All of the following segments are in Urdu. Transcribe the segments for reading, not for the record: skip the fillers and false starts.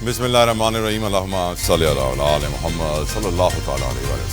Bismillahirrahmanirrahim. Allahumma salli ala Muhammad sallallahu ta'ala alayhi wa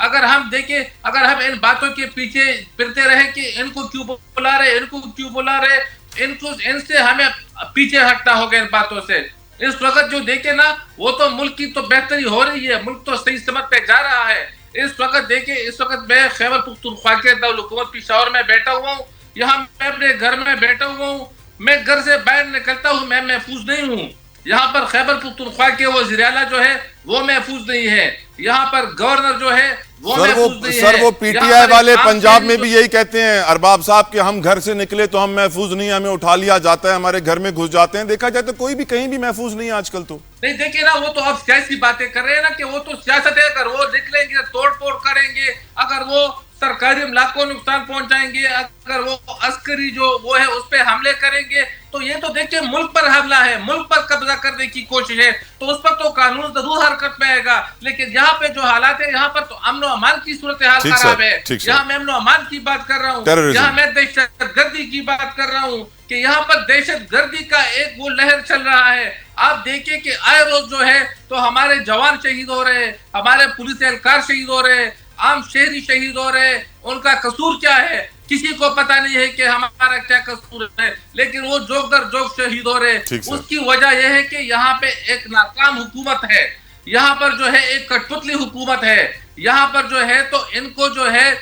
اگر ہم دیکھیں، اگر ہم ان باتوں کے پیچھے پھرتے رہے کہ ان کو کیوں بلا رہے، ان کو کیوں بلا رہے، ان سے ہمیں پیچھے ہٹنا ہوگا ان باتوں سے. اس وقت جو دیکھیں نا، وہ تو ملک کی تو بہتری ہو رہی ہے، ملک تو صحیح سمت پہ جا رہا ہے. اس وقت دیکھیں، اس وقت میں خیبر پختونخوا کے دارالحکومت پشاور میں بیٹھا ہوا ہوں. یہاں میں اپنے گھر میں بیٹھا ہوا ہوں، میں گھر سے باہر نکلتا ہوں میں محفوظ نہیں ہوں. یہاں پر خیبر پختونخوا کے وزیر اعلیٰ جو ہے وہ محفوظ نہیں ہے. یہاں پر گورنر جو ہے وہ محفوظ نہیں ہے. سر وہ پی ٹی آئی والے پنجاب میں بھی یہی کہتے ہیں ارباب صاحب کہ ہم گھر سے نکلے تو ہم محفوظ نہیں، ہمیں اٹھا لیا جاتا ہے، ہمارے گھر میں گھس جاتے ہیں. دیکھا جائے تو کوئی بھی کہیں بھی محفوظ نہیں ہے آج کل. تو نہیں دیکھیں نا، وہ تو اب سیاسی باتیں کر رہے ہیں نا، کہ وہ تو سیاست ہے. اگر وہ نکلیں گے توڑ پھوڑ کریں گے، اگر وہ سرکاری املاک کو نقصان پہنچائیں گے، اگر وہ عسکری جو وہ ہے اس پہ حملے کریں گے، تو یہ تو دیکھیں ملک پر حملہ ہے، ملک پر قبضہ کرنے کی کوشش ہے. تو اس پر تو قانون ضرور حرکت میں آئے گا. لیکن یہاں پہ جو حالات ہے، یہاں پر تو امن و امان کی صورتحال خراب ہے. یہاں میں امن و امان کی بات کر رہا ہوں، یہاں میں دہشت گردی کی بات کر رہا ہوں کہ یہاں پر دہشت گردی کا ایک وہ لہر چل رہا ہے. آپ دیکھیں کہ آئے روز جو ہے تو ہمارے جوان شہید ہو رہے ہیں، ہمارے پولیس اہلکار شہید ہو رہے ہیں، عام شہری شہید ہو رہے ہیں. ان کا قصور کیا ہے کسی کو پتہ نہیں ہے کہ ہمارا کیا قصور ہے، لیکن وہ جوگ در جوگ شہید ہو رہے ہیں. اس کی وجہ یہ ہے کہ یہاں پہ ایک ناکام حکومت ہے، یہاں پر جو ہے ایک کٹ پتلی حکومت ہے. یہاں پر جو ہے تو ان کو جو ہے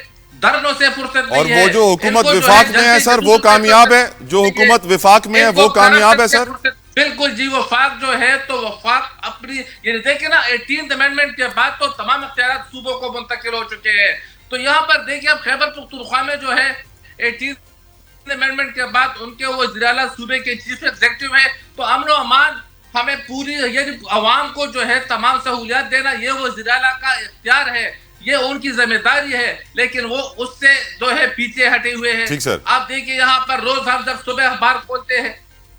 دھرنوں سے فرصت نہیں ہے. اور وہ جو حکومت وفاق میں ہے سر وہ کامیاب ہے، جو حکومت وفاق میں ہے وہ کامیاب ہے سر. بالکل جی. وفاق جو ہے تو وفاق اپنی، یعنی دیکھیں نا 18th امینڈمنٹ کے بعد تو تمام اختیارات صوبوں کو منتقل ہو چکے ہیں. تو یہاں پر دیکھیں اب خیبر پختونخوا میں جو ہے 18th امینڈمنٹ کے بعد ان کے وزیر اعلیٰ صوبے کے چیف ایگزیکٹو ہیں. تو امن و امان ہمیں پوری یعنی عوام کو جو ہے تمام سہولیات دینا یہ وزیر اعلیٰ کا اختیار ہے، یہ ان کی ذمہ داری ہے. لیکن وہ اس سے جو ہے پیچھے ہٹے ہوئے ہیں. آپ دیکھیے یہاں پر روز ہم جب صبح اخبار کھولتے ہیں.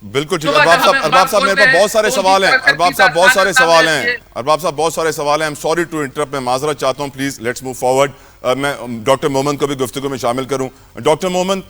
بالکل ٹھیک. ارباب صاحب میرے پاس بہت سارے سوال ہیں. ارباب صاحب بہت سارے سوال ہیں. ارباب صاحب بہت سارے سوال ہیں. I'm sorry to interrupt. میں معذرت چاہتا ہوں. Please let's move forward. میں ڈاکٹر مومن کو بھی گفتگو میں شامل کروں. ڈاکٹر مومن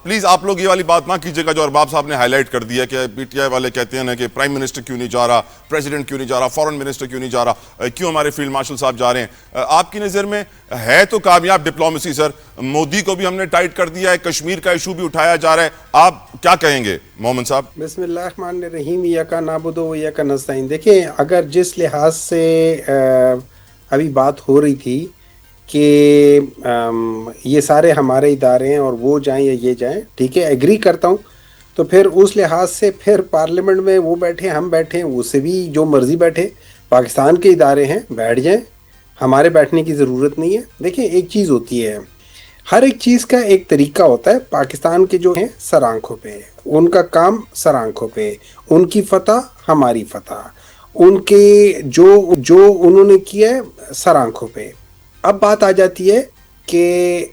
پلیز آپ لوگ یہ والی بات نہ کیجیے گا جو ارباب صاحب نے ہائی لائٹ کر دیا کہ پی ٹی آئی والے کہتے ہیں کہ پرائم منسٹر کیوں نہیں جا رہا، پریزیڈنٹ کیوں نہیں جا رہا، فورن منسٹر کیوں نہیں جا رہا، کیوں ہمارے فیلڈ مارشل صاحب جا رہے ہیں. آپ کی نظر میں ہے تو کامیاب ڈپلومیسی سر. مودی کو بھی ہم نے ٹائٹ کر دیا ہے، کشمیر کا ایشو بھی اٹھایا جا رہا ہے. آپ کیا کہیں گے مومن صاحب؟ بسم اللہ الرحمن الرحیم. ایاک نعبد و ایاک نستعین. دیکھیں اگر جس لحاظ سے ابھی بات ہو رہی تھی کہ یہ سارے ہمارے ادارے ہیں اور وہ جائیں یا یہ جائیں، ٹھیک ہے ایگری کرتا ہوں. تو پھر اس لحاظ سے پھر پارلیمنٹ میں وہ بیٹھے ہم بیٹھے اس سے بھی جو مرضی بیٹھے، پاکستان کے ادارے ہیں بیٹھ جائیں، ہمارے بیٹھنے کی ضرورت نہیں ہے. دیکھیں ایک چیز ہوتی ہے، ہر ایک چیز کا ایک طریقہ ہوتا ہے. پاکستان کے جو ہیں سر آنکھوں پہ، ان کا کام سر آنکھوں پہ، ان کی فتح ہماری فتح، ان کے جو انہوں نے کیا ہے سر آنکھوں پہ. اب بات آ جاتی ہے کہ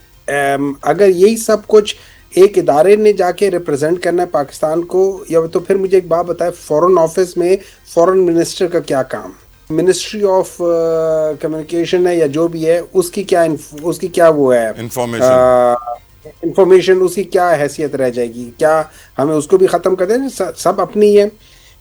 اگر یہی سب کچھ ایک ادارے نے جا کے ریپرزینٹ کرنا ہے پاکستان کو، یا تو پھر مجھے ایک بات بتائے فورن آفس میں فورن منسٹر کا کیا کام، منسٹری آف کمیونیکیشن ہے یا جو بھی ہے اس کی کیا وہ ہے انفارمیشن، اس کی کیا حیثیت رہ جائے گی؟ کیا ہمیں اس کو بھی ختم کر دیں؟ سب اپنی ہے.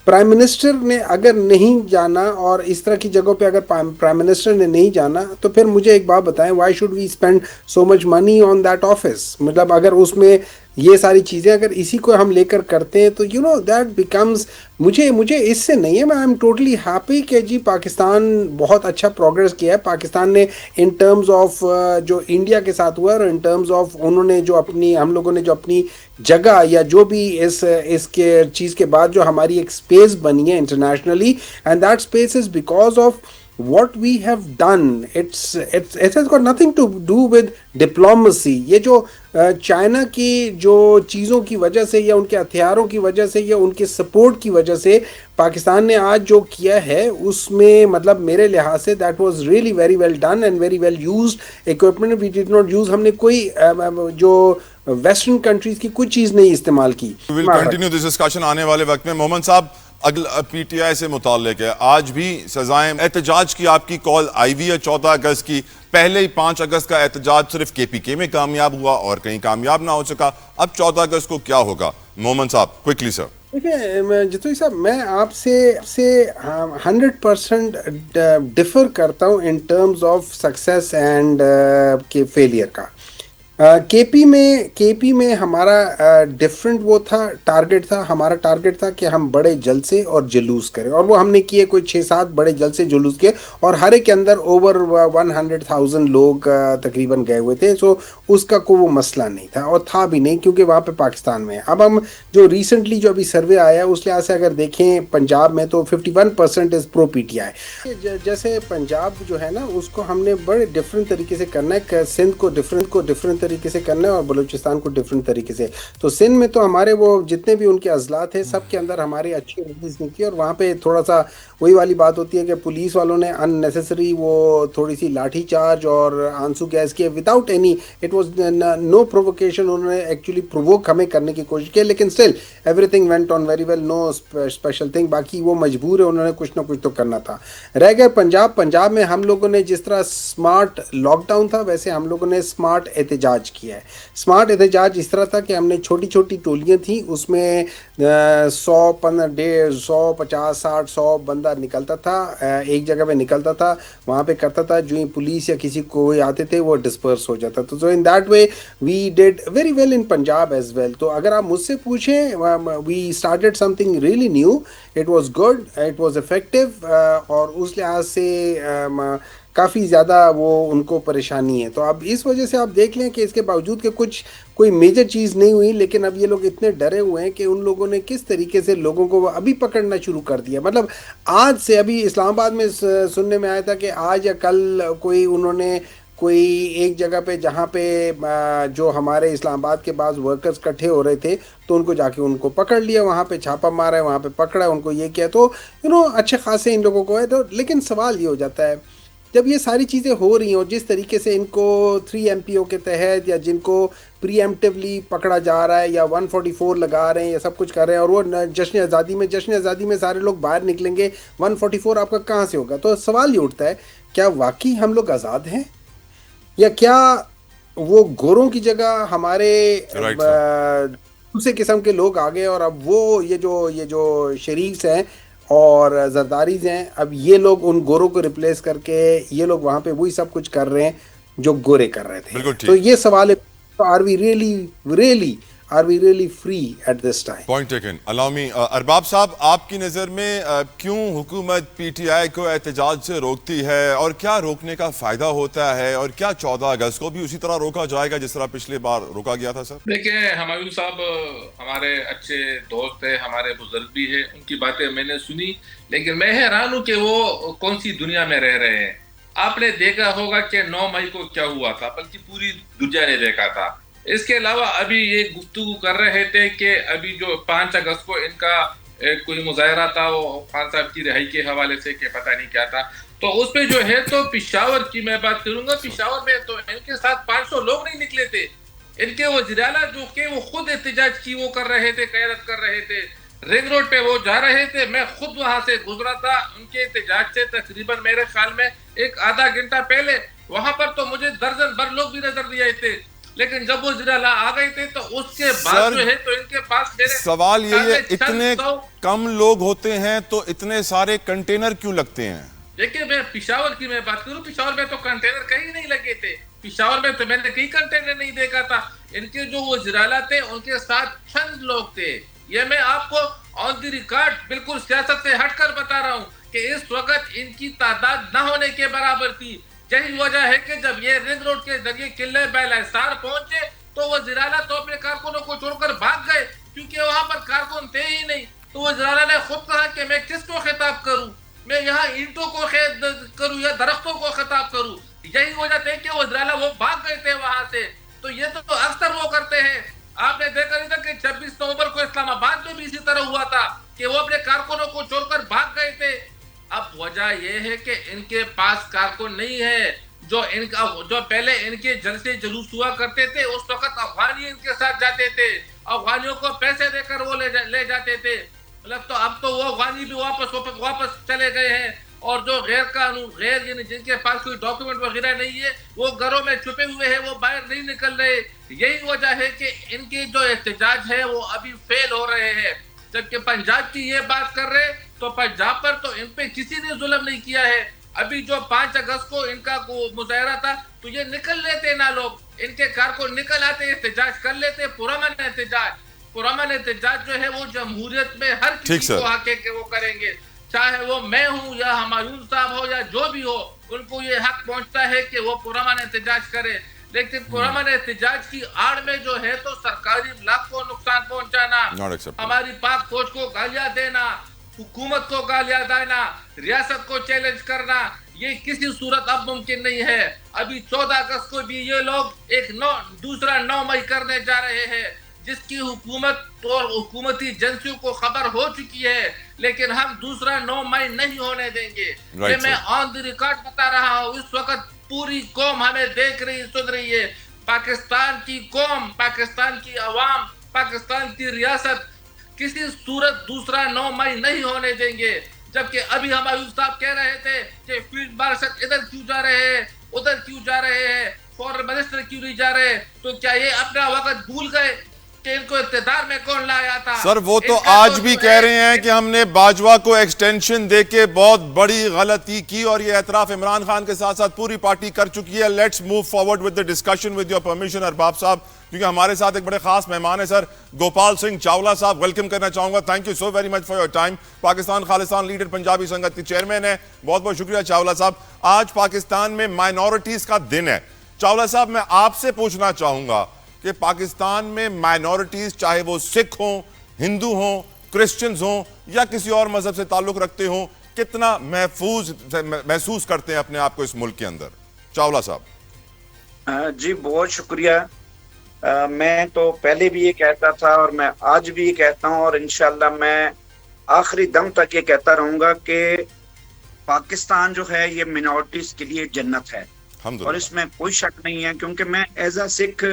پرائم منسٹر نے اگر نہیں جانا اور اس طرح کی جگہوں پہ اگر پرائم منسٹر نے نہیں جانا تو پھر مجھے ایک بات بتائیں، why should we spend so much money on that office? مطلب اگر اس میں یہ ساری چیزیں اگر اسی کو ہم لے کر کرتے ہیں تو یو نو دیٹ بیکمز، مجھے اس سے نہیں ہے. میں آئی ایم ٹوٹلی ہیپی کہ جی پاکستان بہت اچھا پروگریس کیا ہے. پاکستان نے ان ٹرمز آف جو انڈیا کے ساتھ ہوا ہے اور ان ٹرمز آف انہوں نے جو ہم لوگوں نے جو اپنی جگہ یا جو بھی اس کے چیز کے بعد جو ہماری ایک اسپیس بنی ہے internationally, and that space is because of what we have done. It has got nothing to do with diplomacy. یہ جو چائنا کی جو چیزوں کی وجہ سے یا ان کے ہتھیاروں کی وجہ سے یا ان کے سپورٹ کی وجہ سے پاکستان نے آج جو کیا ہے اس میں مطلب میرے لحاظ سے that was really very well done and very well used equipment. We did not use، ہم نے کوئی جو ویسٹرن کنٹریز کی کوئی چیز نہیں استعمال کی. We will continue this discussion آنے والے وقت میں. مومن صاحب پی ٹی آئی سے متعلق ہے، آج بھی سزائیں احتجاج کی آپ کی کال آئی ہوئی ہے 14 اگست کی. پہلے ہی 5 اگست کا احتجاج صرف کے پی کے میں کامیاب ہوا اور کہیں کامیاب نہ ہو سکا. اب 14 اگست کو کیا ہوگا مومن صاحب؟ کوئکلی سر. دیکھیں جتوئی صاحب، میں آپ سے 100% ڈفر کرتا ہوں in terms of success and کے فیلئر کا. کے پی میں ہمارا ڈفرینٹ وہ تھا، ٹارگٹ تھا. ہمارا ٹارگٹ تھا کہ ہم بڑے جلسے اور جلوس کریں، اور وہ ہم نے کیے. کوئی 6-7 بڑے جلسے جلوس کیے، اور ہر ایک کے اندر اوور 100,000 لوگ تقریباً گئے ہوئے تھے. سو اس کا کوئی وہ مسئلہ نہیں تھا، اور تھا بھی نہیں، کیونکہ وہاں پہ پاکستان میں ہے. اب ہم جو ریسنٹلی جو ابھی سروے آیا ہے اس لحاظ سے اگر دیکھیں پنجاب میں تو 51% از پرو پی ٹی آئی. جیسے پنجاب جو ہے نا اس کو ہم نے بڑے ڈفرینٹ طریقے سے کرنا ہے. سندھ کو ڈفرینٹ طریقے سے کرنا ہے، اور بلوچستان کو ڈفرینٹ طریقے سے. تو سندھ میں تو ہمارے وہ جتنے بھی ان کے اضلاع تھے سب کے اندر ہماری اچھی ریلیز نکلی، اور وہاں پہ تھوڑا سا وہی والی بات ہوتی ہے کہ پولیس والوں نے ان نیسیسری وہ تھوڑی سی لاٹھی چارج اور آنسو گیس کیے without any, it was no provocation. انہوں نے ایکچولی پرووک ہمیں کرنے کی کوشش کی، لیکن still everything went on very well, no special thing. باقی وہ مجبور ہے، انہوں نے کچھ نہ کچھ تو کرنا تھا. رہ گئے پنجاب میں ہم لوگوں نے جس طرح اسمارٹ لاک ڈاؤن تھا، ویسے ہم لوگوں نے اسمارٹ احتجاج کیا ہے. اسمارٹ احتجاج اس طرح تھا کہ ہم نے چھوٹی چھوٹی ٹولیاں تھیں، اس میں 100 150 50 60 100 بندہ نکلتا تھا، ایک جگہ پہ نکلتا تھا، وہاں پہ کرتا تھا. جو ہی پولیس یا کسی کوئی آتے تھے وہ ڈسپرس ہو جاتا تھا. تو in that way we did very well in Punjab as well. تو اگر آپ مجھ سے پوچھیں، we started something really new. It was good, it was effective, اور اس لحاظ سے کافی زیادہ وہ ان کو پریشانی ہے. تو اب اس وجہ سے آپ دیکھ لیں کہ اس کے باوجود کہ کوئی میجر چیز نہیں ہوئی، لیکن اب یہ لوگ اتنے ڈرے ہوئے ہیں کہ ان لوگوں نے کس طریقے سے لوگوں کو ابھی پکڑنا شروع کر دیا. مطلب آج سے، ابھی اسلام آباد میں سننے میں آیا تھا کہ آج یا کل انہوں نے کوئی ایک جگہ پہ جہاں پہ جو ہمارے اسلام آباد کے بعض ورکرز کٹھے ہو رہے تھے، تو ان کو جا کے ان کو پکڑ لیا، وہاں پہ چھاپا مارا ہے، وہاں پہ پکڑا ان کو، یہ کیا. تو اچھے خاصے ان لوگوں کو ہے. تو لیکن سوال یہ ہو جاتا ہے جب یہ ساری چیزیں ہو رہی ہیں، اور جس طریقے سے ان کو 3 MPO کے تحت، یا جن کو پری ایمپٹیولی پکڑا جا رہا ہے، یا 144 لگا رہے ہیں، یا سب کچھ کر رہے ہیں، اور وہ جشن آزادی میں سارے لوگ باہر نکلیں گے، 144 آپ کا کہاں سے ہوگا؟ تو سوال یہ اٹھتا ہے، کیا واقعی ہم لوگ آزاد ہیں، یا کیا وہ گوروں کی جگہ ہمارے رائٹ سر. دوسرے قسم کے لوگ آ گئے، اور اب وہ یہ جو شریفس ہیں اور زرداریز ہیں، اب یہ لوگ ان گوروں کو ریپلیس کر کے یہ لوگ وہاں پہ وہی سب کچھ کر رہے ہیں جو گورے کر رہے تھے. بالکل تو ٹھیک. یہ سوال ہے، are we really free at this time? Point taken. علامی ارباب صاحب، آپ کی نظر میں کیوں حکومت پی ٹی آئی کو احتجاج سے روکتی ہے، اور کیا روکنے کا فائدہ ہوتا ہے، اور کیا 14 اگست کو بھی اسی طرح روکا جائے گا جس طرح پچھلے بار روکا گیا تھا؟ سر دیکھیں، ہمایوں صاحب ہمارے اچھے دوست ہیں، ہمارے بزرگ بھی ہیں، ان کی باتیں میں نے سنی، لیکن میں حیران ہوں کہ وہ کون سی دنیا میں رہ رہے ہیں. آپ نے دیکھا ہوگا کہ 9 مئی کو کیا ہوا تھا، بلکہ پوری دنیا نے دیکھا تھا. اس کے علاوہ ابھی یہ گفتگو کر رہے تھے کہ ابھی جو 5 اگست کو ان کا کوئی مظاہرہ تھا، وہ خان صاحب کی رہائی کے حوالے سے، کہ پتہ نہیں کیا تھا. تو اس پہ جو ہے تو پشاور کی میں بات کروں گا. پشاور میں تو ان کے ساتھ 500 لوگ نہیں نکلے تھے. ان کے وزیر اعلیٰ جو کہ وہ خود احتجاج کی وہ کر رہے تھے، قیادت کر رہے تھے. رنگ روڈ پہ وہ جا رہے تھے، میں خود وہاں سے گزرا تھا ان کے احتجاج سے تقریباً میرے خیال میں ایک آدھا گھنٹہ پہلے. وہاں پر تو مجھے درجن بھر لوگ بھی نظر نہیں آئے تھے، لیکن جب وہ وزیر اعلیٰ آ گئے تھے تو اس کے بعد جو ہے تو ان کے پاس میرے سوال یہ ہے، اتنے کم لوگ ہوتے ہیں تو اتنے سارے کنٹینر کیوں لگتے ہیں؟ دیکھیں، میں پشاور کی میں بات کروں، پشاور میں تو کنٹینر کہیں نہیں لگے تھے. پشاور میں تو میں نے کئی کنٹینر نہیں دیکھا تھا. ان کے جو وزیر اعلیٰ تھے ان کے ساتھ چند لوگ تھے. یہ میں آپ کو آن دی ریکارڈ بالکل سیاست سے ہٹ کر بتا رہا ہوں کہ اس وقت ان کی تعداد نہ ہونے کے برابر تھی. یہی وجہ ہے کہ جب یہ رنگ روڈ کے ذریعے قلعہ بیل حصار پہنچے تو وزیر اعلیٰ تو اپنے کارکنوں کو چھوڑ کر بھاگ گئے، کیونکہ وہاں پر کارکن تھے ہی نہیں. تو وزیر اعلیٰ نے خود کہا کہ میں کس کو خطاب کروں، میں یہاں اینٹوں کو کروں یا درختوں کو خطاب کروں. یہی وجہ تھی کہ وزیر اعلیٰ وہ بھاگ گئے تھے وہاں سے. تو یہ تو اکثر وہ کرتے ہیں. آپ نے دیکھا نہیں تھا کہ 26 نومبر کو اسلام آباد میں بھی اسی طرح ہوا تھا کہ وہ اپنے کارکنوں کو چھوڑ کر بھاگ گئے تھے. اب وجہ یہ ہے کہ ان کے پاس کارکن نہیں ہے. جو پہلے ان کے جلسے جلوس ہوا کرتے تھے اس وقت افغانی ان کے ساتھ جاتے تھے، افغانیوں کو پیسے دے کر وہ لے جاتے تھے. تو اب تو وہ افغانی بھی واپس چلے گئے ہیں، اور جو غیر یعنی جن کے پاس کوئی ڈاکیومنٹ وغیرہ نہیں ہے وہ گھروں میں چھپے ہوئے ہیں، وہ باہر نہیں نکل رہے. یہی وجہ ہے کہ ان کی جو احتجاج ہے وہ ابھی فیل ہو رہے ہیں. جبکہ پنجاب کی یہ بات کر رہے تو پنجاب پر تو ان پہ کسی نے ظلم نہیں کیا ہے. ابھی جو 5 اگست کو ان کا مظاہرہ تھا تو یہ نکل لیتے نا لوگ, ان کے گھر کو نکل آتے, احتجاج کر لیتے, پرامن احتجاج جو ہے وہ جمہوریت میں ہر کسی کو حق ہے کہ وہ کریں گے, چاہے وہ میں ہوں یا ہمایون صاحب ہو یا جو بھی ہو, ان کو یہ حق پہنچتا ہے کہ وہ پرامن احتجاج کرے. لیکن پرامن احتجاج کی آڑ میں جو ہے تو سرکاری املاک کو نقصان پہنچانا, ہماری پاک فوج کو گالیاں دینا, حکومت کو گالیاں دینا, ریاست کو چیلنج کرنا, یہ کسی صورت اب ممکن نہیں ہے. ابھی 14 اگست کو بھی یہ لوگ ایک دوسرا 9 مئی کرنے جا رہے ہیں, جس کی حکومت اور حکومتی ایجنسیوں کو خبر ہو چکی ہے, لیکن ہم دوسرا 9 مئی نہیں ہونے دیں گے. یہ میں آن دی ریکارڈ بتا رہا ہوں. اس وقت پوری قوم ہمیں دیکھ رہی, سن رہی ہے. پاکستان کی قوم, پاکستان کی عوام, پاکستان کی ریاست کسی صورت دوسرا 9 مئی نہیں ہونے دیں گے. جبکہ ابھی ہمایوں صاحب کہہ رہے تھے کہ فیلڈ مارشل ادھر کیوں جا رہے ہیں, ادھر کیوں جا رہے ہیں, فورن منسٹر کیوں نہیں جا رہے, تو کیا یہ اپنا وقت بھول گئے کہ ان کو اقتدار میں کون لایا تھا؟ سر وہ تو آج بھی کہہ رہے ہیں کہ ہم نے باجوہ کو ایکسٹینشن دے کے بہت بڑی غلطی کی, اور یہ اعتراف عمران خان کے ساتھ ساتھ پوری پارٹی کر چکی ہے. Let's move forward with the discussion with your permission ارباب صاحب, کیونکہ ہمارے ساتھ ایک بڑے خاص مہمان ہیں سر, گوپال سنگھ چاولہ صاحب, ویلکم کرنا چاہوں گا. Thank you so very much for your time. Pakistan خالصان لیڈر پنجابی سنگت کے چیئرمین ہیں, بہت بہت شکریہ چاولہ صاحب. آج پاکستان میں مائنورٹیز کا دن ہے. چاولہ صاحب میں آپ سے پوچھنا چاہوں گا کہ پاکستان میں مائنورٹیز, چاہے وہ سکھ ہوں, ہندو ہوں, کرسچنز ہوں یا کسی اور مذہب سے تعلق رکھتے ہوں, کتنا محسوس کرتے ہیں اپنے آپ کو اس ملک کے اندر؟ چاولہ صاحب. جی بہت شکریہ. میں تو پہلے بھی یہ کہتا تھا اور میں آج بھی یہ کہتا ہوں, اور انشاءاللہ میں آخری دم تک یہ کہتا رہوں گا کہ پاکستان جو ہے یہ مینورٹیز کے لیے جنت ہے, اور اس میں کوئی شک نہیں ہے. کیونکہ میں ایز اے سکھ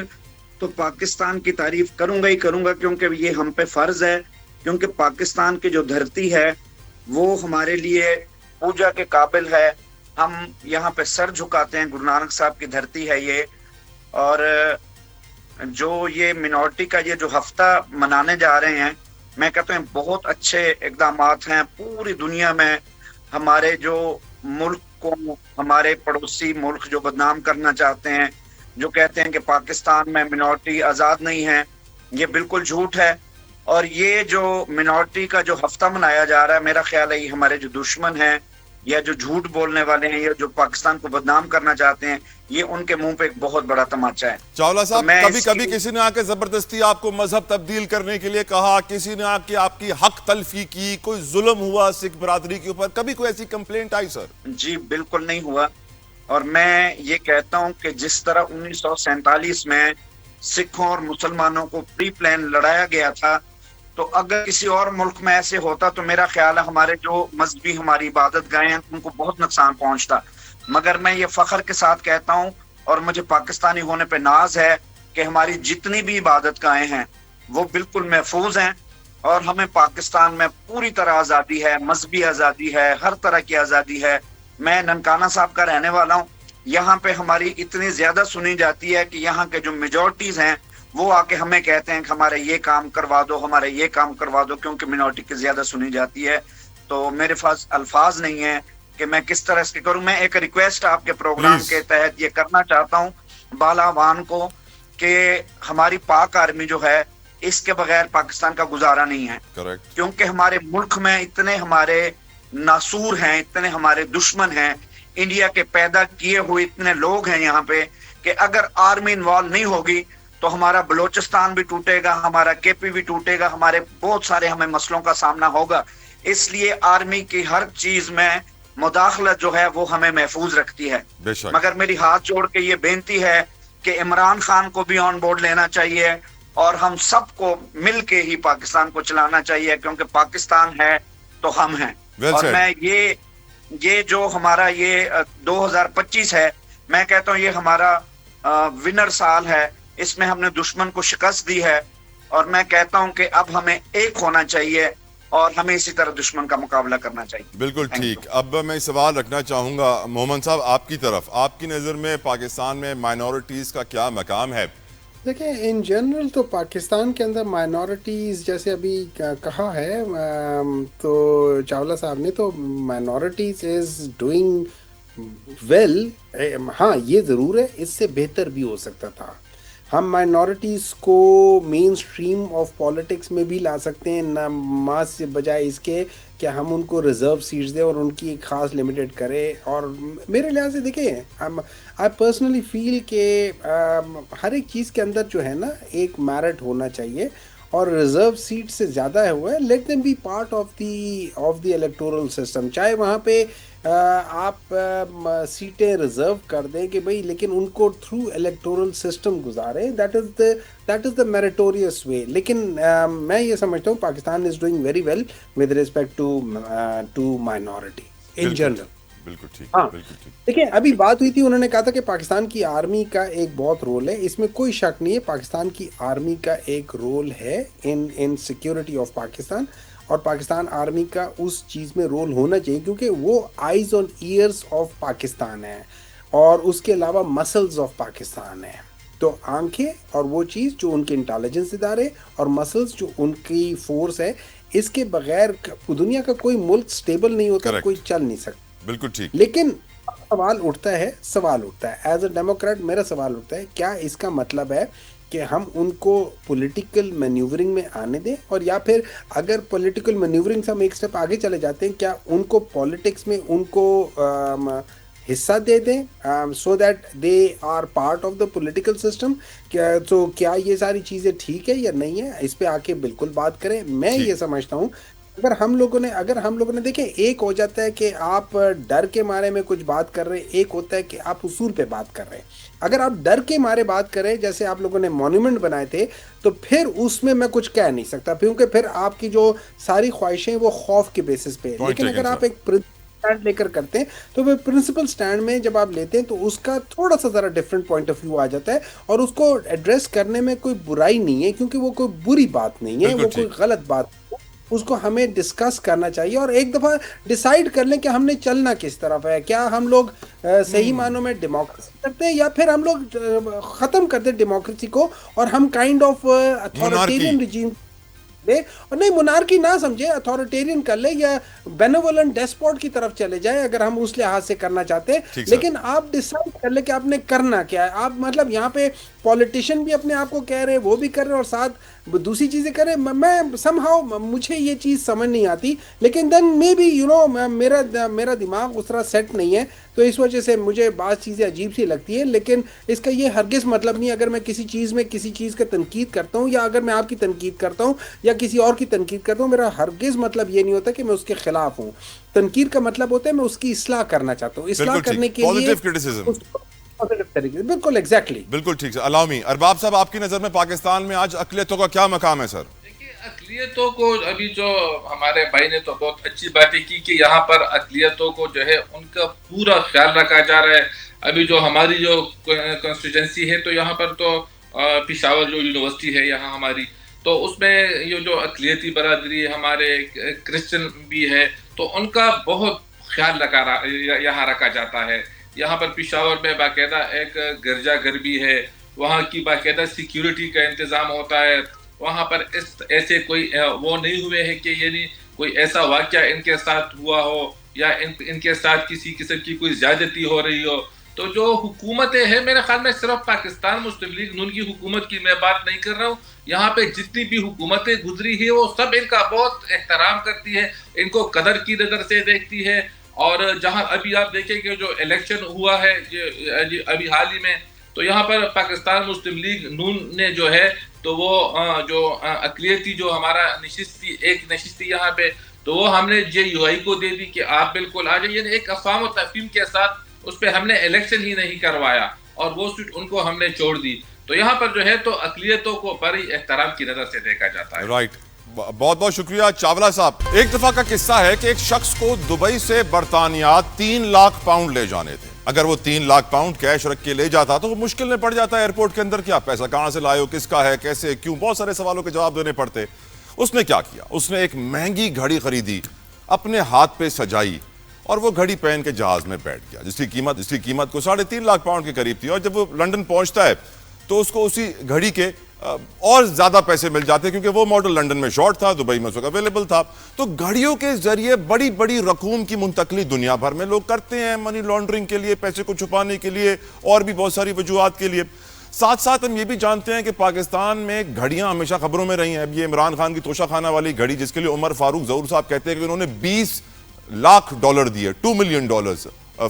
تو پاکستان کی تعریف کروں گا ہی کروں گا, کیونکہ یہ ہم پہ فرض ہے. کیونکہ پاکستان کی جو دھرتی ہے وہ ہمارے لیے پوجا کے قابل ہے. ہم یہاں پہ سر جھکاتے ہیں, گرو نانک صاحب کی دھرتی ہے یہ. اور جو یہ مینورٹی کا یہ جو ہفتہ منانے جا رہے ہیں, میں کہتا ہوں بہت اچھے اقدامات ہیں. پوری دنیا میں ہمارے جو ملک کو, ہمارے پڑوسی ملک جو بدنام کرنا چاہتے ہیں, جو کہتے ہیں کہ پاکستان میں مینورٹی آزاد نہیں ہے, یہ بالکل جھوٹ ہے. اور یہ جو مینورٹی کا جو ہفتہ منایا جا رہا ہے, میرا خیال ہے یہ ہمارے جو دشمن ہیں یا جو جھوٹ بولنے والے ہیں یا جو پاکستان کو بدنام کرنا چاہتے ہیں, یہ ان کے منہ پہ ایک بہت بڑا تماچا ہے. چاولہ صاحب, کبھی کسی نے آ کے زبردستی آپ کو مذہب تبدیل کرنے کے لیے کہا, کسی نے آ کے آپ کی حق تلفی کی, کوئی ظلم ہوا سکھ برادری کے اوپر, کبھی کوئی ایسی کمپلینٹ آئی سر؟ جی بالکل نہیں ہوا. اور میں یہ کہتا ہوں کہ جس طرح 1947 میں سکھوں اور مسلمانوں کو پری پلان لڑایا گیا تھا, تو اگر کسی اور ملک میں ایسے ہوتا تو میرا خیال ہے ہمارے جو مذہبی ہماری عبادت گاہیں ہیں ان کو بہت نقصان پہنچتا. مگر میں یہ فخر کے ساتھ کہتا ہوں, اور مجھے پاکستانی ہونے پہ ناز ہے, کہ ہماری جتنی بھی عبادت گاہیں ہیں وہ بالکل محفوظ ہیں, اور ہمیں پاکستان میں پوری طرح آزادی ہے, مذہبی آزادی ہے, ہر طرح کی آزادی ہے. میں ننکانہ صاحب کا رہنے والا ہوں. یہاں پہ ہماری اتنی زیادہ سنی جاتی ہے کہ یہاں کے جو میجورٹیز ہیں وہ آ کے ہمیں کہتے ہیں کہ ہمارے یہ کام کروا دو, ہمارے یہ کام کروا دو, کیونکہ مینورٹی کی زیادہ سنی جاتی ہے. تو میرے پاس الفاظ نہیں ہیں کہ میں کس طرح اس کے کروں. میں ایک ریکویسٹ آپ کے پروگرام کے تحت یہ کرنا چاہتا ہوں بالا وان کو, کہ ہماری پاک آرمی جو ہے اس کے بغیر پاکستان کا گزارا نہیں ہے. کیونکہ ہمارے ملک میں اتنے ہمارے ناسور ہیں, اتنے ہمارے دشمن ہیں, انڈیا کے پیدا کیے ہوئے اتنے لوگ ہیں یہاں پہ, کہ اگر آرمی انوالو نہیں ہوگی تو ہمارا بلوچستان بھی ٹوٹے گا, ہمارا کے پی بھی ٹوٹے گا, ہمارے بہت سارے ہمیں مسئلوں کا سامنا ہوگا. اس لیے آرمی کی ہر چیز میں مداخلت جو ہے وہ ہمیں محفوظ رکھتی ہے. مگر میری ہاتھ جوڑ کے یہ بینتی ہے کہ عمران خان کو بھی آن بورڈ لینا چاہیے, اور ہم سب کو مل کے ہی پاکستان کو چلانا چاہیے, کیونکہ پاکستان ہے تو ہم ہیں. اور میں یہ جو ہمارا یہ 2025 ہے, میں کہتا ہوں یہ ہمارا ونر سال ہے. اس میں ہم نے دشمن کو شکست دی ہے, اور میں کہتا ہوں کہ اب ہمیں ایک ہونا چاہیے اور ہمیں اسی طرح دشمن کا مقابلہ کرنا چاہیے. بالکل ٹھیک. اب میں سوال رکھنا چاہوں گا محمد صاحب آپ کی طرف. آپ کی نظر میں پاکستان میں مائنورٹیز کا کیا مقام ہے؟ دیکھیں ان جنرل تو پاکستان کے اندر مائنورٹیز جیسے ابھی کہا ہے تو چاولہ صاحب نے، تو مائنورٹیز از ڈوئنگ ویل. ہاں یہ ضرور ہے اس سے بہتر بھی ہو سکتا تھا. ہم مائنورٹیز کو مین اسٹریم آف پالیٹکس میں بھی لا سکتے ہیں، نہ ماس سے بجائے اس کے کہ ہم ان کو ریزرو سیٹس دیں اور ان کی ایک خاص لمیٹڈ کرے. اور میرے لحاظ سے دیکھیں آئی پرسنلی فیل کہ ہر ایک چیز کے اندر جو ہے نا ایک میرٹ ہونا چاہیے، اور ریزرو سیٹ سے زیادہ ہے ہوا ہے let them be part of the electoral system. چاہے وہاں پہ آپ سیٹیں ریزرو کر دیں کہ بھئی، لیکن ان کو تھرو الیکٹورل سسٹم گزاریں. That is the meritorious way. لیکن میں یہ سمجھتا ہوں Pakistan is doing very well with respect to minority in general. بالکل ٹھیک. ہاں بالکل ٹھیک. دیکھیں ابھی بات ہوئی تھی، انہوں نے کہا تھا کہ پاکستان کی آرمی کا ایک بہت رول ہے. اس میں کوئی شک نہیں ہے، پاکستان کی آرمی کا ایک رول ہے ان سیکیورٹی آف پاکستان. اور پاکستان آرمی کا اس چیز میں رول ہونا چاہیے کیونکہ وہ آئیز اور ایئرز آف پاکستان ہے، اور اس کے علاوہ مسلز آف پاکستان ہے. تو آنکھیں اور وہ چیز جو ان کے انٹیلیجنس ادارے اور مسلز جو ان کی فورس ہے، اس کے بغیر دنیا کا کوئی ملک سٹیبل نہیں ہوتا. Correct. کوئی چل نہیں سکتا. بالکل ٹھیک. لیکن سوال اٹھتا ہے ایز اے ڈیموکریٹ میرا سوال اٹھتا ہے، کیا اس کا مطلب ہے کہ ہم ان کو پولیٹیکل مینیورنگ میں آنے دیں، اور یا پھر اگر پولیٹیکل مینیورنگ سے ہم ایک سٹیپ آگے چلے جاتے ہیں، کیا ان کو پالیٹکس میں ان کو حصہ دے دیں so that they are part of the political system? تو کیا یہ ساری چیزیں ٹھیک ہے یا نہیں ہے؟ اس پہ آ کے بالکل بات کریں. میں یہ سمجھتا ہوں اگر ہم لوگوں نے دیکھیں، ایک ہو جاتا ہے کہ آپ ڈر کے مارے میں کچھ بات کر رہے ہیں، ایک ہوتا ہے کہ آپ اصول پہ بات کر رہے ہیں. اگر آپ ڈر کے مارے بات کریں جیسے آپ لوگوں نے مونیومنٹ بنائے تھے، تو پھر اس میں کچھ کہہ نہیں سکتا کیونکہ پھر آپ کی جو ساری خواہشیں وہ خوف کے بیسس پہ. لیکن اگر آپ ایک اسٹینڈ لے کر کرتے ہیں تو وہ پرنسپل اسٹینڈ میں جب آپ لیتے ہیں تو اس کا تھوڑا سا ذرا ڈفرینٹ پوائنٹ آف ویو آ جاتا ہے، اور اس کو ایڈریس کرنے میں کوئی برائی نہیں ہے کیونکہ وہ کوئی بری بات نہیں ہے، وہ کوئی غلط بات نہیں ہے. اس کو ہمیں ڈسکس کرنا چاہیے اور ایک دفعہ ڈیسائیڈ کر لیں کہ ہم نے چلنا کس طرف ہے. کیا ہم لوگ صحیح معنوں میں ڈیموکریسی کرتے ہیں، یا پھر ہم لوگ ختم کرتے ہیں ڈیموکریسی کو اور ہم کائنڈ آف اتھارٹیرین رجیم لے، اور نہیں منارکی نہ سمجھے، اتھارٹیرین کر لے یا بینیولنٹ ڈیسپوٹ کی طرف چلے جائیں اگر ہم اس لحاظ سے کرنا چاہتے ہیں. لیکن آپ ڈیسائیڈ کر لیں کہ آپ نے کرنا کیا ہے. آپ مطلب یہاں پہ پولیٹیشین بھی اپنے آپ کو کہہ رہے ہیں، وہ بھی کر رہے ہیں، اور ساتھ دوسری چیزیں کریں. میں سم ہاؤ مجھے یہ چیز سمجھ نہیں آتی، لیکن دین مے بی میرا دماغ اس طرح سیٹ نہیں ہے، تو اس وجہ سے مجھے بعض چیزیں عجیب سی لگتی ہیں. لیکن اس کا یہ ہرگز مطلب نہیں اگر میں کسی چیز کا تنقید کرتا ہوں، یا اگر میں آپ کی تنقید کرتا ہوں یا کسی اور کی تنقید کرتا ہوں، میرا ہرگز مطلب یہ نہیں ہوتا کہ میں اس کے خلاف ہوں. تنقید کا مطلب ہوتا ہے میں اس کی اصلاح کرنا چاہتا ہوں. اصلاح کرنے کے لیے بالکل ایگزیکٹلی بالکل ٹھیک. علامی ارباب صاحب، آپ کی نظر میں پاکستان میں آج اقلیتوں کا کیا مقام ہے سر؟ دیکھیے اقلیتوں کو ابھی جو ہمارے بھائی نے تو بہت اچھی باتیں کی کہ یہاں پر اقلیتوں کو جو ہے ان کا پورا خیال رکھا جا رہا ہے. ابھی جو ہماری جو کانسٹیٹوینسی ہے تو یہاں پر تو پشاور جو یونیورسٹی ہے یہاں ہماری، تو اس میں یہ جو اقلیتی برادری ہمارے کرسچن بھی ہے تو ان کا بہت خیال یہاں رکھا جاتا ہے. یہاں پر پشاور میں باقاعدہ ایک گرجا گھر بھی ہے، وہاں کی باقاعدہ سیکیورٹی کا انتظام ہوتا ہے. وہاں پر ایسے کوئی وہ نہیں ہوئے ہیں کہ یعنی کوئی ایسا واقعہ ان کے ساتھ ہوا ہو یا ان کے ساتھ کسی قسم کی کوئی زیادتی ہو رہی ہو. تو جو حکومتیں ہیں میرے خیال میں صرف پاکستان مسلم لیگ نون کی حکومت کی میں بات نہیں کر رہا ہوں، یہاں پہ جتنی بھی حکومتیں گزری ہیں وہ سب ان کا بہت احترام کرتی ہے، ان کو قدر کی نظر سے دیکھتی ہے. اور جہاں ابھی آپ دیکھیں کہ جو الیکشن ہوا ہے ابھی حال ہی میں، تو یہاں پر پاکستان مسلم لیگ نون نے جو ہے تو وہ جو اقلیتی جو ہمارا نشست یہاں پہ، تو وہ ہم نے JUI کو دے دی کہ آپ بالکل آ جائیں. یعنی ایک افہام و تفہیم کے ساتھ اس پہ ہم نے الیکشن ہی نہیں کروایا اور وہ سیٹ ان کو ہم نے چھوڑ دی. تو یہاں پر جو ہے تو اقلیتوں کو بڑی احترام کی نظر سے دیکھا جاتا ہے. رائٹ. بہت بہت شکریہ چاولہ صاحب. ایک دفعہ کا قصہ ہے کہ ایک شخص کو دبئی سے برطانیہ 3 لاکھ پاؤنڈ لے جانے تھے. اگر وہ 3 لاکھ پاؤنڈ کیش رکھ کے لے جاتا تو وہ مشکل میں پڑ جاتا ہے ایئرپورٹ کے اندر. کیا پیسہ کہاں سے لائے ہو، کس کا ہے، کیسے، کیوں، بہت سارے سوالوں کے جواب دینے پڑتے. اس نے کیا کیا، اس نے ایک مہنگی گھڑی خریدی، اپنے ہاتھ پہ سجائی اور وہ گھڑی پہن کے جہاز میں بیٹھ گیا جس کی قیمت کو 3.5 لاکھ پاؤنڈ کے قریب تھی. اور جب وہ لنڈن پہنچتا ہے تو اس کو اسی گھڑی کے اور زیادہ پیسے مل جاتے کیونکہ وہ ماڈل لنڈن میں شارٹ تھا, دبئی میں اس وقت اویلیبل تھا. تو گھڑیوں کے ذریعے بڑی بڑی رقوم کی منتقلی دنیا بھر میں لوگ کرتے ہیں, منی لانڈرنگ کے لیے, پیسے کو چھپانے کے لیے, اور بھی بہت ساری وجوہات کے لیے. ساتھ ساتھ ہم یہ بھی جانتے ہیں کہ پاکستان میں گھڑیاں ہمیشہ خبروں میں رہی ہیں. اب یہ عمران خان کی توشہ خانہ والی گھڑی جس کے لیے عمر فاروق ظہور صاحب کہتے ہیں کہ انہوں نے $20 لاکھ دیے, $2 ملین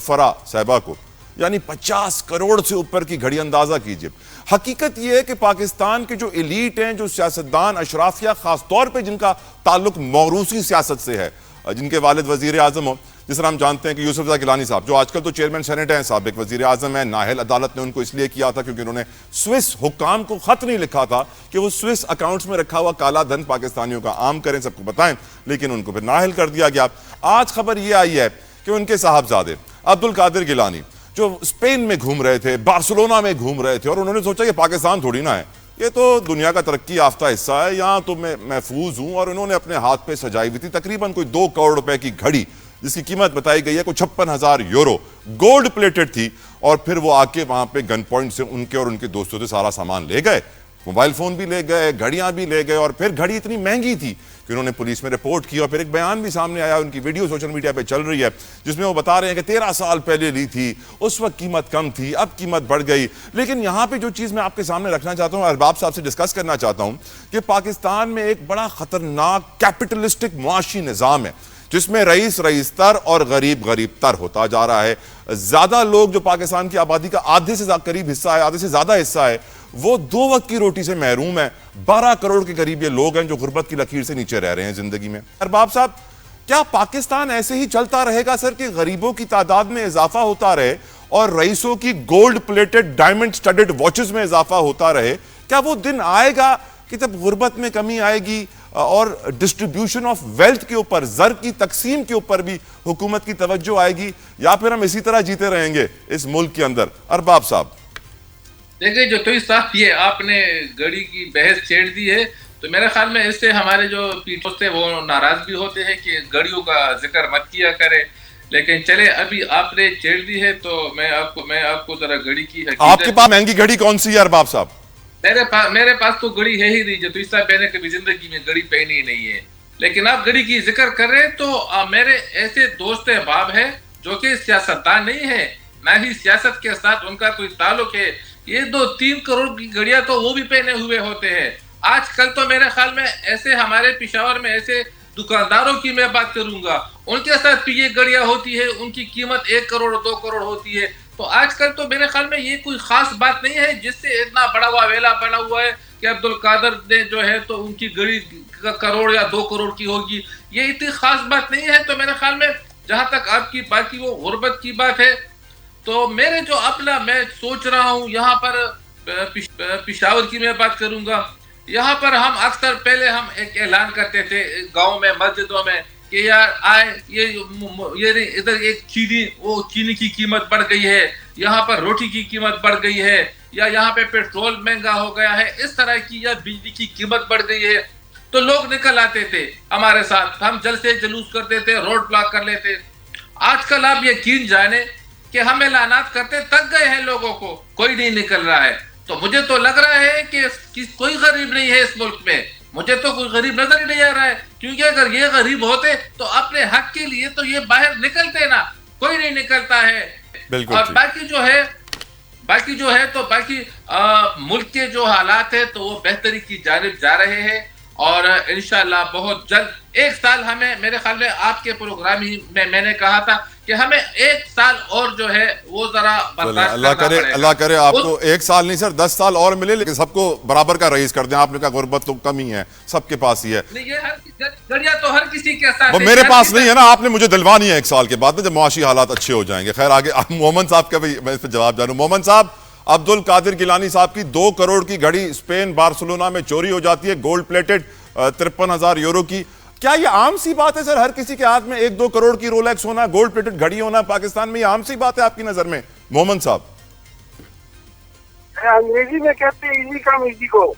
فرا صاحبہ کو, یعنی 50 کروڑ سے اوپر کی گھڑی. اندازہ کیجئے. حقیقت یہ ہے کہ پاکستان کے جو ایلیٹ ہیں, جو سیاستدان, اشرافیہ, خاص طور پہ جن کا تعلق موروثی سیاست سے ہے, جن کے والد وزیر اعظم ہوں, جس طرح ہم جانتے ہیں کہ یوسف رضا گیلانی صاحب جو آج کل تو چیئرمین سینٹ ہیں, سابق وزیر اعظم ہیں. نااہل عدالت نے ان کو اس لیے کیا تھا کیونکہ انہوں نے سوئس حکام کو خط نہیں لکھا تھا کہ وہ سوئس اکاؤنٹس میں رکھا ہوا کالا دھن پاکستانیوں کا عام کریں, سب کو بتائیں, لیکن ان کو پھر نااہل کر دیا گیا. آج خبر یہ آئی ہے کہ ان کے صاحبزادے عبدالقادر گیلانی جو اسپین میں گھوم رہے تھے, بارسلونا میں گھوم رہے تھے, اور انہوں نے سوچا کہ پاکستان تھوڑی نہ ہے, یہ تو دنیا کا ترقی یافتہ حصہ ہے, یہاں تو میں محفوظ ہوں, اور انہوں نے اپنے ہاتھ پہ سجائی ہوئی تھی تقریباً کوئی 2 کروڑ روپے کی گھڑی جس کی قیمت بتائی گئی ہے کوئی 56,000 یورو, گولڈ پلیٹڈ تھی. اور پھر وہ آ کے وہاں پہ گن پوائنٹ سے ان کے اور ان کے دوستوں سے سارا سامان لے گئے, موبائل فون بھی لے گئے, گھڑیاں بھی لے گئے, اور پھر گھڑی اتنی مہنگی تھی کہ انہوں نے پولیس میں رپورٹ کی. اور پھر ایک بیان بھی سامنے آیا, ان کی ویڈیو سوشل میڈیا پہ چل رہی ہے, جس میں وہ بتا رہے ہیں کہ 13 سال پہلے لی تھی, اس وقت قیمت کم تھی, اب قیمت بڑھ گئی. لیکن یہاں پہ جو چیز میں آپ کے سامنے رکھنا چاہتا ہوں, ارباب صاحب سے ڈسکس کرنا چاہتا ہوں, کہ پاکستان میں ایک بڑا خطرناک کیپٹلسٹک معاشی نظام ہے جس میں رئیس تر اور غریب تر ہوتا جا رہا ہے. زیادہ لوگ جو پاکستان کی آبادی کا آدھے سے قریب حصہ ہے, آدھے سے زیادہ حصہ ہے, وہ 2 وقت کی روٹی سے محروم ہے. 12 کروڑ کے قریب یہ لوگ ہیں جو غربت کی لکیر سے نیچے رہ رہے ہیں زندگی میں. ارباب صاحب, کیا پاکستان ایسے ہی چلتا رہے گا سر کہ غریبوں کی تعداد میں اضافہ ہوتا رہے اور رئیسوں کی گولڈ پلیٹڈ ڈائمنڈ سٹڈڈ واچز میں اضافہ ہوتا رہے؟ کیا وہ دن آئے گا کہ جب غربت میں کمی آئے گی اور ڈسٹریبیوشن آف ویلتھ کے اوپر, زر کی تقسیم کے اوپر بھی حکومت کی توجہ آئے گی, یا پھر ہم اسی طرح جیتے رہیں گے اس ملک کے اندر؟ ارباب صاحب دیکھیں, جو توئی صاحب یہ آپ نے گھڑی کی بحث چھیڑ دی ہے, تو میرے خیال میں اس سے ہمارے جو پیٹرز تھے وہ ناراض بھی ہوتے ہیں کہ گھڑیوں کا ذکر مت کیا کرے. لیکن چلے, ابھی آپ نے چھیڑ دی ہے تو میں آپ کو ذرا گھڑی کی حقیقت. آپ کے پاس مہنگی گھڑی کون سی ہے ارباب صاحب؟ میرے پاس تو گھڑی ہے ہی نہیں, جو توئی صاحب میں نے کبھی زندگی میں گھڑی پہنی ہی نہیں ہے. لیکن آپ گھڑی کی ذکر کر رہے ہیں تو میرے ایسے دوست احباب ہیں جو کہ سیاستدان نہیں ہے, نہ ہی سیاست کے ساتھ ان کا کوئی تعلق ہے. یہ 2-3 کروڑ کی گھڑیاں تو وہ بھی پہنے ہوئے ہوتے ہیں. آج کل تو میرے خیال میں ایسے ہمارے پشاور میں ایسے دکانداروں کی میں بات کروں گا, ان کے ساتھ بھی یہ گھڑیاں ہوتی ہے, ان کی قیمت 1 کروڑ 2 کروڑ ہوتی ہے. تو آج کل تو میرے خیال میں یہ کوئی خاص بات نہیں ہے جس سے اتنا بڑا واویلا بنا ہوا ہے کہ عبدالقادر نے جو ہے تو ان کی گھڑی کروڑ یا 2 کروڑ کی ہوگی. یہ اتنی خاص بات نہیں ہے. تو میرے خیال میں جہاں تک آپ کی باقی وہ غربت کی بات ہے, تو میرے جو اپنا میں سوچ رہا ہوں, یہاں پر پشاور کی میں بات کروں گا, یہاں پر ہم اکثر پہلے ہم ایک اعلان کرتے تھے گاؤں میں, مسجدوں میں, کہ یار آئے یہ ادھر ایک چینی کی قیمت بڑھ گئی ہے, یہاں پر روٹی کی قیمت بڑھ گئی ہے, یا یہاں پہ پیٹرول مہنگا ہو گیا ہے, اس طرح کی, یا بجلی کی قیمت بڑھ گئی ہے. تو لوگ نکل آتے تھے ہمارے ساتھ, ہم جلسے جلوس کرتے تھے, روڈ بلاک کر لیتے. آج کل آپ یقین جانے کہ ہم اعلانات کرتے تک گئے ہیں لوگوں کو, کوئی نہیں نکل رہا ہے. تو مجھے تو لگ رہا ہے کہ کوئی غریب نہیں ہے اس ملک میں, مجھے تو کوئی غریب نظر ہی نہیں آ رہا ہے. کیونکہ اگر یہ غریب ہوتے تو اپنے حق کے لیے تو یہ باہر نکلتے نا, کوئی نہیں نکلتا ہے. اور باقی جو ہے تو باقی ملک کے جو حالات ہیں تو وہ بہتری کی جانب جا رہے ہیں, اور انشاءاللہ بہت جلد 1 سال ہمیں, میرے خیال میں آپ کے پروگرام ہی میں نے کہا تھا کہ ہمیں 1 سال اور جو ہے وہ ذرا برداشت کرنا پڑے گا. اللہ کرے آپ کو 1 سال نہیں سر 10 سال اور ملے, لیکن سب کو برابر کا رئیس کر دیں. آپ نے کہا غربت تو کم ہی ہے, سب کے پاس ہی ہے. یہ گڑیاں تو ہر کسی کے ساتھ, وہ میرے پاس نہیں ہے نا, آپ نے مجھے دلوانی ہے 1 سال کے بعد جب معاشی حالات اچھے ہو جائیں گے. خیر آگے مومن صاحب کا بھی میں اس پہ جواب جانوں. مومن صاحب, عبدالقادر گیلانی صاحب کی 2 کروڑ کی گھڑی اسپین بارسلونا میں چوری ہو جاتی ہے, گولڈ پلیٹڈ 53,000 یورو کی. کیا یہ عام سی بات ہے سر, ہر کسی کے ہاتھ میں 1-2 کروڑ کی رولیکس ہونا, گولڈ پلیٹڈ گھڑی ہونا پاکستان میں, یہ عام سی بات ہے آپ کی نظر میں مومن صاحب؟ انگریزی میں کہتے ہیں ایزی کم ایزی کو,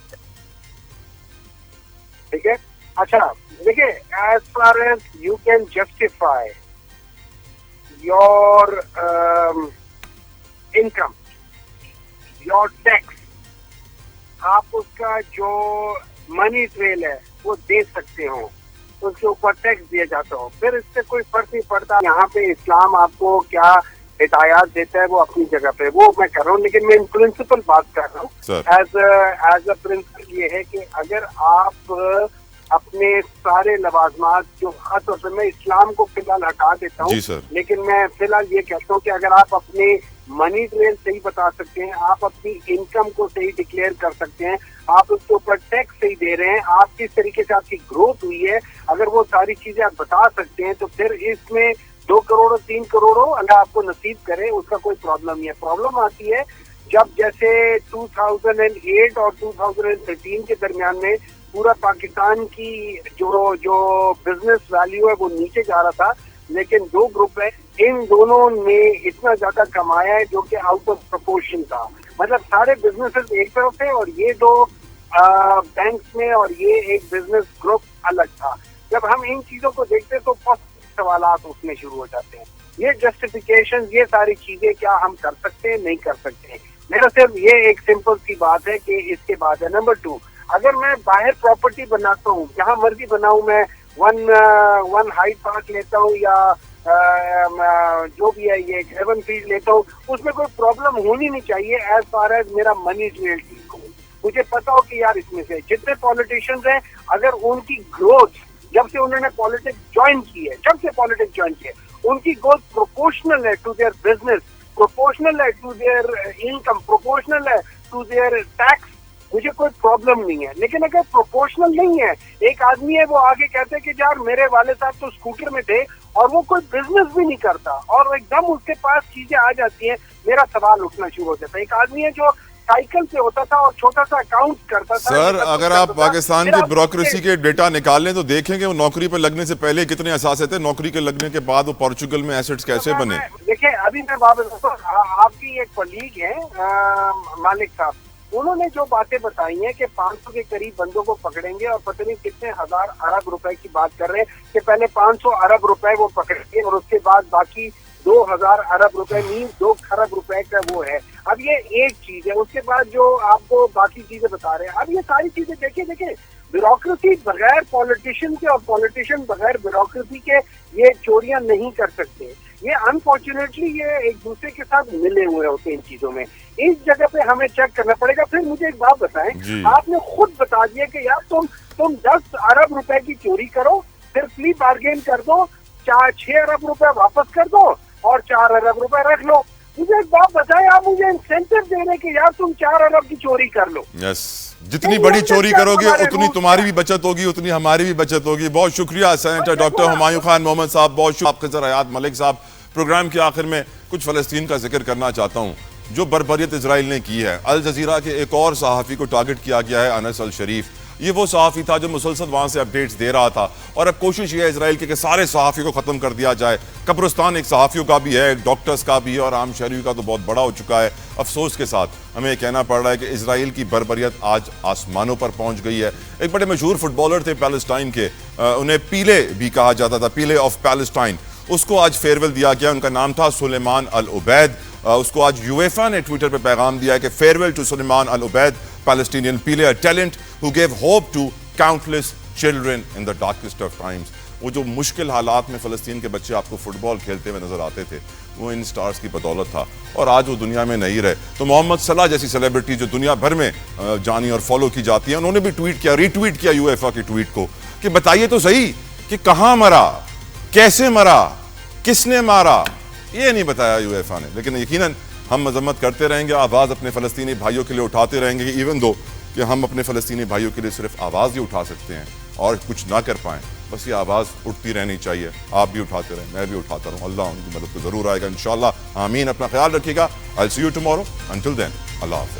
ٹھیک ہے. اچھا دیکھیں, as far as you can justify your income, your tax, آپ اس کا جو منی ٹریل ہے وہ دے سکتے ہو، اس کے اوپر ٹیکس دیا جاتا ہو، پھر اس سے کوئی فرق نہیں پڑتا یہاں پہ اسلام آپ کو کیا ہدایات دیتا ہے، وہ اپنی جگہ پہ وہ میں کر رہا ہوں، لیکن میں پرنسپل بات کر رہا ہوں ایز اے پرنسپل یہ ہے کہ اگر آپ اپنے سارے لوازمات جو خاص طور پہ میں اسلام کو فی الحال ہٹا دیتا ہوں، لیکن میں فی الحال یہ کہتا ہوں کہ اگر آپ اپنے منی ٹریل صحیح بتا سکتے ہیں، آپ اپنی انکم کو صحیح ڈکلیئر کر سکتے ہیں، آپ اس کے اوپر ٹیکس صحیح دے رہے ہیں، آپ کس طریقے سے آپ کی گروتھ ہوئی ہے، اگر وہ ساری چیزیں آپ بتا سکتے ہیں تو پھر اس میں 2 کروڑ اور 3 کروڑ ہو، اللہ آپ کو نصیب کرے، اس کا کوئی پرابلم نہیں ہے۔ پرابلم آتی ہے جب جیسے 2008 اور 2013 کے درمیان میں پورا پاکستان کی جو بزنس ویلیو ہے وہ نیچے جا رہا تھا، لیکن 2 گروپ ہے، ان دونوں نے اتنا زیادہ کمایا ہے جو کہ آؤٹ آف پروپورشن تھا، مطلب سارے بزنسز ایک طرف تھے اور یہ 2 بینکس میں اور یہ ایک بزنس گروپ الگ تھا۔ جب ہم ان چیزوں کو دیکھتے تو بہت سوالات اٹھنے شروع ہو جاتے ہیں، یہ جسٹیفیکیشن، یہ ساری چیزیں کیا ہم کر سکتے ہیں، نہیں کر سکتے ہیں۔ میرا صرف یہ ایک سمپل سی بات ہے کہ اس کے بعد ہے نمبر 2، اگر میں باہر پراپرٹی بناتا ہوں، جہاں مرضی بناؤں، میں ون ہائٹ پارک لیتا ہوں یا جو بھی ہے یہ ہیون فیلڈ لیتا ہوں، اس میں کوئی پرابلم ہونی نہیں چاہیے ایز فار ایز میرا منی ٹریل ٹھیک ہو۔ مجھے پتا ہو کہ یار اس میں سے جتنے پالیٹیشینز ہیں اگر ان کی گروتھ جب سے انہوں نے پالیٹکس جوائن کی ہے، ان کی گروتھ پروپورشنل ہے ٹو دیئر بزنس، پروپورشنل ہے ٹو دیئر انکم، پروپورشنل ہے ٹو دیئر ٹیکس، مجھے کوئی پرابلم نہیں ہے۔ لیکن اگر پروپورشنل نہیں ہے، ایک آدمی ہے وہ آگے کہتے کہ یار میرے والد صاحب تو اسکوٹر میں تھے اور وہ کوئی بزنس بھی نہیں کرتا اور ایک دم اس کے پاس چیزیں آ جاتی ہیں، میرا سوال اٹھنا شروع ہو جاتا ہے۔ ایک آدمی ہے جو سائیکل سے ہوتا تھا اور چھوٹا سا اکاؤنٹ کرتا تھا۔ سر اگر آپ پاکستان کی بیوروکریسی کے ڈیٹا نکال لیں تو دیکھیں کہ وہ نوکری پہ لگنے سے پہلے کتنے اثاثے تھے، نوکری کے لگنے کے بعد وہ پورچوگل میں ایسٹس کیسے بنے۔ دیکھیں ابھی میں واپس آپ کی ایک کلیگ ہیں مالک صاحب، انہوں نے جو باتیں بتائی ہیں کہ 500 کے قریب بندوں کو پکڑیں گے اور پتہ نہیں کتنے ہزار ارب روپے کی بات کر رہے ہیں کہ پہلے 500 ارب روپے وہ پکڑیں گے اور اس کے بعد باقی 2000 ارب روپے مین 2 خرب روپے کا وہ ہے۔ اب یہ ایک چیز ہے، اس کے بعد جو آپ کو باقی چیزیں بتا رہے ہیں، اب یہ ساری چیزیں دیکھیں بیوروکریسی بغیر پالیٹیشین کے اور پالیٹیشین بغیر بیوروکریسی کے یہ چوریاں نہیں کر سکتے۔ یہ انفارچونیٹلی یہ ایک دوسرے کے ساتھ ملے ہوئے ہوتے ہیں ان چیزوں میں، اس جگہ پہ ہمیں چیک کرنا پڑے گا۔ پھر مجھے ایک بات بتائیں، آپ نے خود بتا دیا کہ یار تم 10 ارب روپے کی چوری کرو، پھر پلی بارگین کر دو، 6 ارب روپے واپس کر دو اور 4 ارب روپے رکھ لو۔ مجھے ایک بات بتائیں، آپ مجھے انسینٹیو دے رہے کہ یار تم 4 ارب کی چوری کر لو۔ جتنی بڑی چوری کرو گے اتنی تمہاری بھی بچت ہوگی، اتنی ہماری بھی بچت ہوگی۔ بہت شکریہ سینیٹر ڈاکٹر ہمایوں خان محمد صاحب، بہت شکریہ آپ خضر حیات ملک صاحب۔ پروگرام کے آخر میں کچھ فلسطین کا ذکر کرنا چاہتا ہوں جو بربریت اسرائیل نے کی ہے۔ الجزیرہ کے ایک اور صحافی کو ٹارگٹ کیا گیا ہے، انس الشریف۔ یہ وہ صحافی تھا جو مسلسل وہاں سے اپڈیٹس دے رہا تھا، اور اب کوشش یہ ہے اسرائیل کے کہ سارے صحافی کو ختم کر دیا جائے۔ قبرستان ایک صحافیوں کا بھی ہے، ایک ڈاکٹرز کا بھی ہے، اور عام شہریوں کا تو بہت بڑا ہو چکا ہے۔ افسوس کے ساتھ ہمیں یہ کہنا پڑ رہا ہے کہ اسرائیل کی بربریت آج آسمانوں پر پہنچ گئی ہے۔ ایک بڑے مشہور فٹ بالر تھے پیلسٹائن کے، انہیں پیلے بھی کہا جاتا تھا، پیلے آف پیلسٹائن، اس کو آج فیئرویل دیا گیا۔ ان کا نام تھا سلیمان العبید۔ اس کو آج یویفا نے ٹویٹر پہ پیغام دیا ہے کہ فیئرویل ٹو سلیمان العبید، پیلسٹینین پیلے، a talent who gave hope to countless children in the darkest of times۔ وہ جو مشکل حالات میں فلسطین کے بچے آپ کو فٹ بال کھیلتے ہوئے نظر آتے تھے، وہ ان سٹارز کی بدولت تھا، اور آج وہ دنیا میں نہیں رہے۔ تو محمد صلاح جیسی سیلیبریٹی جو دنیا بھر میں جانی اور فالو کی جاتی ہیں، انہوں نے بھی ٹویٹ کیا، ری ٹویٹ کیا یویفا کی ٹویٹ کو کہ بتائیے تو صحیح کہ کہاں مرا، کیسے مرا، کس نے مارا، یہ نہیں بتایا یویفا نے۔ لیکن یقیناً ہم مذمت کرتے رہیں گے، آواز اپنے فلسطینی بھائیوں کے لیے اٹھاتے رہیں گے، ایون دو کہ ہم اپنے فلسطینی بھائیوں کے لیے صرف آواز ہی اٹھا سکتے ہیں اور کچھ نہ کر پائیں۔ بس یہ آواز اٹھتی رہنی چاہیے، آپ بھی اٹھاتے رہیں، میں بھی اٹھاتا رہوں۔ اللہ ان کی مدد کو ضرور آئے گا انشاءاللہ۔ آمین۔ اپنا خیال رکھیے گا۔ I'll see you tomorrow. Until then, اللہ حافظ۔